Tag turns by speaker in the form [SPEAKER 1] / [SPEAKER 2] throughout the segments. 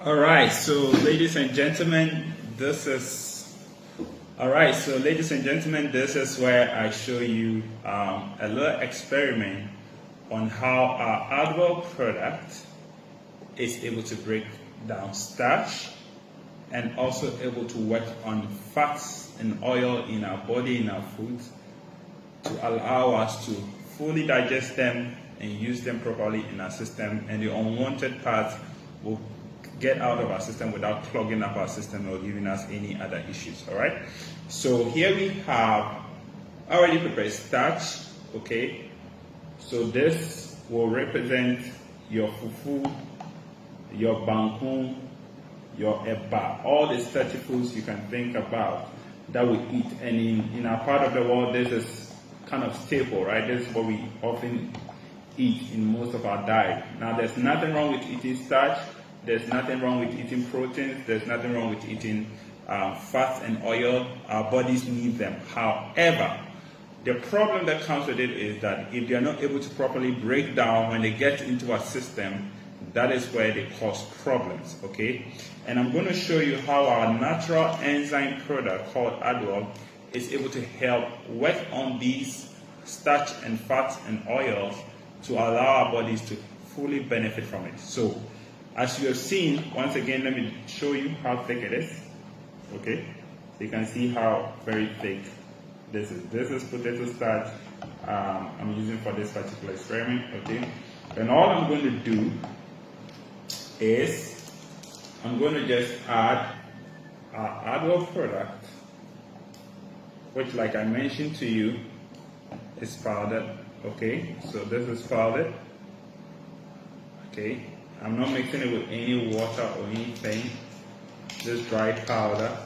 [SPEAKER 1] All right, so ladies and gentlemen, this is where I show you a little experiment on how our Adwelle product is able to break down starch and also able to work on fats and oil in our body, in our food, to allow us to fully digest them and use them properly in our system, and the unwanted parts will get out of our system without clogging up our system or giving us any other issues. All right, so here we have already prepared starch. Okay, so this will represent your fufu, your bangkun, your eba, all the starchy foods you can think about that we eat. And in our part of the world, this is kind of staple, right? This is what we often eat in most of our diet. Now, there's nothing wrong with eating starch. There's nothing wrong with eating proteins. There's nothing wrong with eating fats and oil. Our bodies need them. However, the problem that comes with it is that if they are not able to properly break down when they get into our system, that is where they cause problems, okay? And I'm going to show you how our natural enzyme product called Adwelle is able to help work on these starch and fats and oils to allow our bodies to fully benefit from it. So, as you have seen, once again, let me show you how thick it is, okay? So you can see how very thick this is. This is potato starch I'm using for this particular experiment, okay? And all I'm going to do is I'm going to just add our Adwelle product, which, like I mentioned to you, is powdered. Okay, so this is powdered. Okay, I'm not mixing it with any water or anything, just dry powder.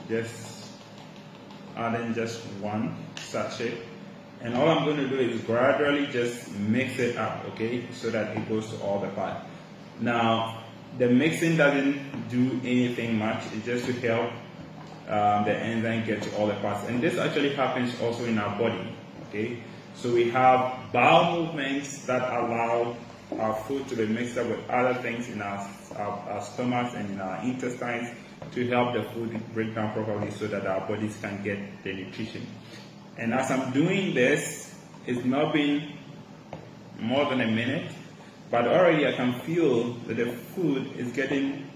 [SPEAKER 1] Just adding just one sachet, and all I'm going to do is gradually just mix it up, okay, so that it goes to all the parts. Now, the mixing doesn't do anything much, it's just to help the enzyme get to all the parts. And this actually happens also in our body, okay? So we have bowel movements that allow our food to be mixed up with other things in our stomachs and in our intestines to help the food break down properly so that our bodies can get the nutrition. And as I'm doing this, it's not been more than a minute, but already I can feel that the food is getting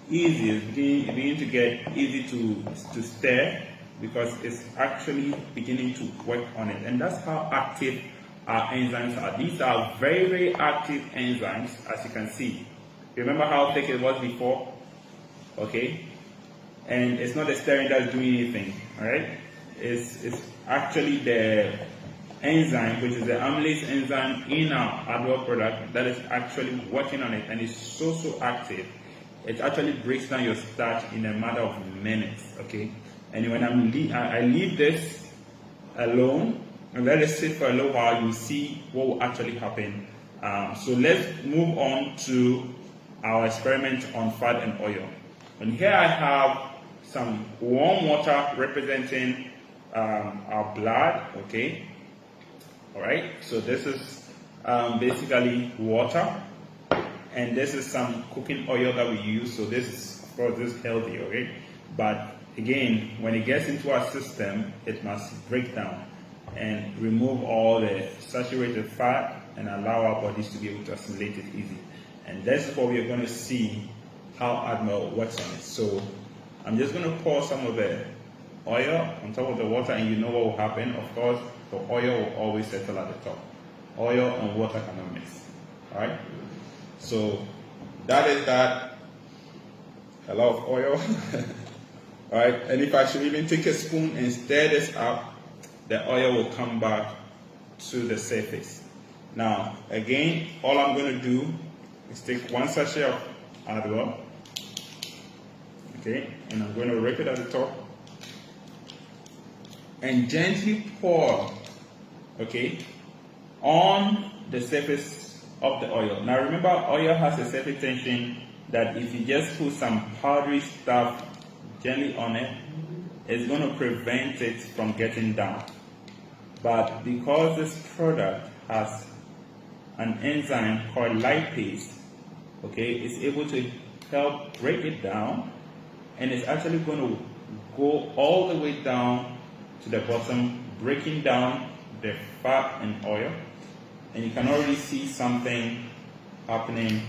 [SPEAKER 1] easy, it's beginning to get easy to stir, because it's actually beginning to work on it. And that's how active our enzymes are. These are very, very active enzymes, as you can see. Remember how thick it was before? Okay? And it's not the stirring that's doing anything, alright? It's actually the enzyme, which is the amylase enzyme in our Adwelle product, that is actually working on it, and it's so active. It actually breaks down your starch in a matter of minutes, okay? And when I leave this alone and let it sit for a little while, you'll see what will actually happen. So let's move on to our experiment on fat and oil. And here I have some warm water representing our blood, okay? All right, so this is basically water, and this is some cooking oil that we use. So this is, of course, this is healthy, okay? But again, when it gets into our system, it must break down and remove all the saturated fat and allow our bodies to be able to assimilate it easy. And that's what we are going to see how Adwelle works on it. So I'm just going to pour some of the oil on top of the water, and you know what will happen. Of course, the oil will always settle at the top. Oil and water cannot mix. All right. So that is that. A lot of oil. All right. And if I should even take a spoon and stir this up, the oil will come back to the surface. Now, again, all I'm going to do is take one sachet of Adwelle. Okay, and I'm going to rip it at the top and gently pour, okay, on the surface of the oil. Now remember, oil has a surface tension that if you just put some powdery stuff gently on it, it's going to prevent it from getting down. But because this product has an enzyme called lipase Okay, it's able to help break it down, and it's actually going to go all the way down to the bottom, breaking down the fat and oil, and you can already see something happening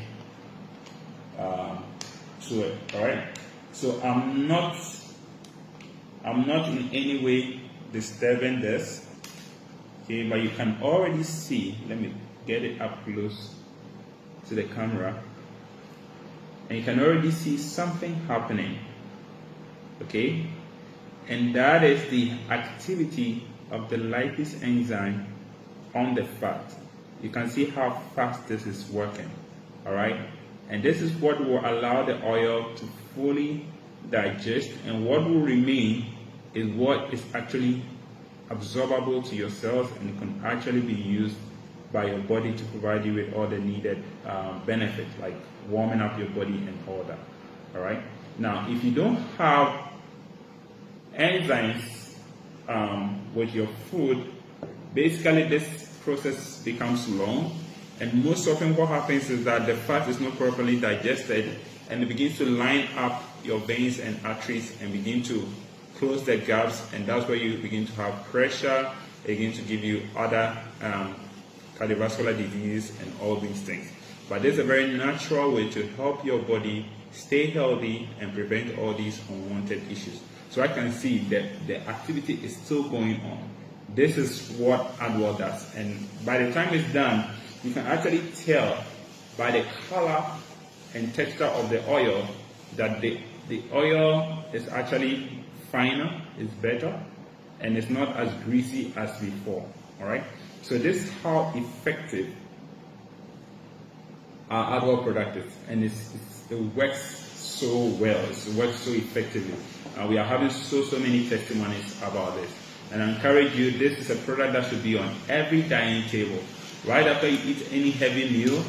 [SPEAKER 1] to it. All right, so I'm not in any way disturbing this, okay, but you can already see. Let me get it up close to the camera, and you can already see something happening, okay, and that is the activity of the lipase enzyme on the fat. You can see how fast this is working. All right, and this is what will allow the oil to fully digest, and what will remain is what is actually absorbable to your cells and can actually be used by your body to provide you with all the needed benefits, like warming up your body and all that. All right, now if you don't have enzymes with your food, basically this process becomes long, and most often what happens is that the fat is not properly digested, and it begins to line up your veins and arteries and begin to close the gaps, and that's where you begin to have pressure, begin to give you other cardiovascular disease and all these things. But there's a very natural way to help your body stay healthy and prevent all these unwanted issues. So I can see that the activity is still going on. This is what Adwelle does, and by the time it's done, you can actually tell by the color and texture of the oil that the oil is actually finer, it's better, and it's not as greasy as before. All right, so this is how effective our Adwelle product is, and it works so well, it works so effectively. We are having so many testimonies about this, and I encourage you, this is a product that should be on every dining table. Right after you eat any heavy meal,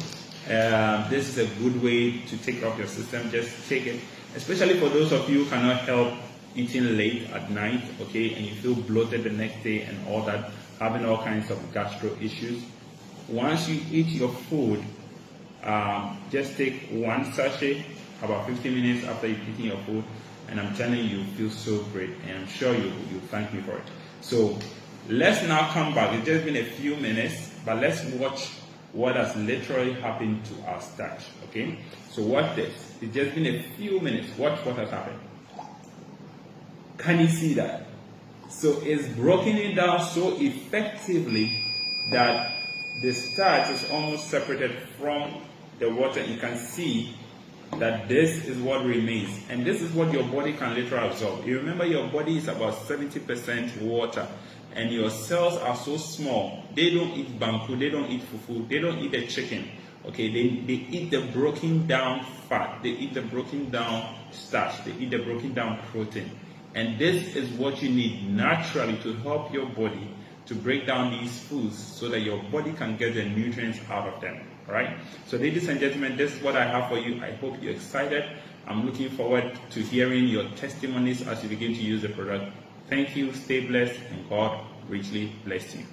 [SPEAKER 1] this is a good way to take off your system. Just take it, especially for those of you who cannot help eating late at night, okay, and you feel bloated the next day and all that, having all kinds of gastro issues. Once you eat your food, just take one sachet about 15 minutes after you've eaten your food, and I'm telling you, you'll feel so great, and I'm sure you'll thank me for it. So let's now come back. It's just been a few minutes, but let's watch what has literally happened to our starch, okay? So watch this. It's just been a few minutes. Watch what has happened. Can you see that? So it's broken it down so effectively that the starch is almost separated from the water. You can see that this is what remains, and this is what your body can literally absorb. You remember, your body is about 70% water, and your cells are so small. They don't eat banku, they don't eat fufu, they don't eat the chicken. Okay, they eat the broken down fat, they eat the broken down starch, they eat the broken down protein. And this is what you need naturally to help your body to break down these foods so that your body can get the nutrients out of them. All right? So ladies and gentlemen, this is what I have for you. I hope you're excited. I'm looking forward to hearing your testimonies as you begin to use the product. Thank you, stay blessed, and God richly bless you.